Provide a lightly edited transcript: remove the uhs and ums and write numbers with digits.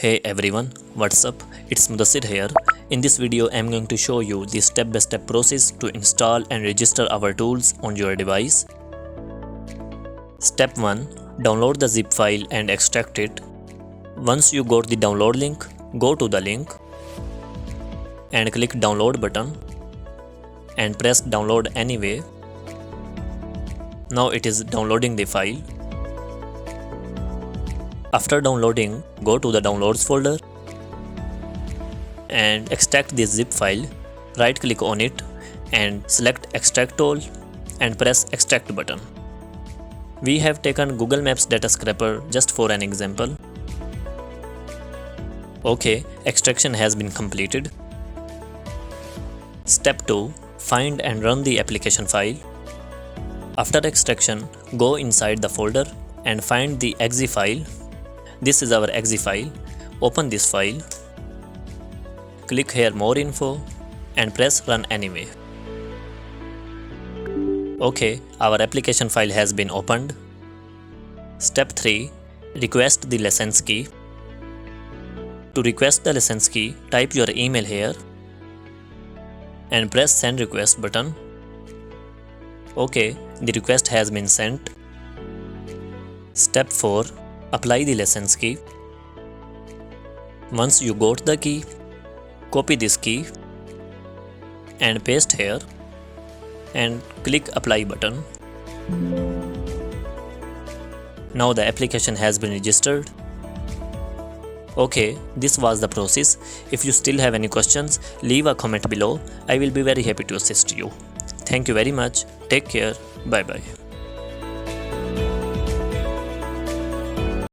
Hey everyone, what's up? It's Mudasir here. In this video, I'm going to show you the step-by-step process to install and register our tools on your device. Step 1. Download the zip file and extract it. Once you got the download link, go to the link and click download button and press download anyway. Now it is downloading the file. After downloading, go to the downloads folder and extract the zip file. Right click on it and select extract all and press extract button. We have taken Google Maps data scraper just for an example. Okay, extraction has been completed. Step 2. Find and run the application file. After extraction, go inside the folder and find the exe file. This is our exe file. Open this file. Click here more info and press run anyway. Okay, our application file has been opened. Step 3. Request the license key. To request the license key, type your email here and press send request button. Okay, the request has been sent. Step 4. Apply the license key. Once you got the key, copy this key and paste here and click apply button. Now the application has been registered. Okay, this was the process. If you still have any questions, leave a comment below. I will be very happy to assist you. Thank you very much. Take care. Bye bye.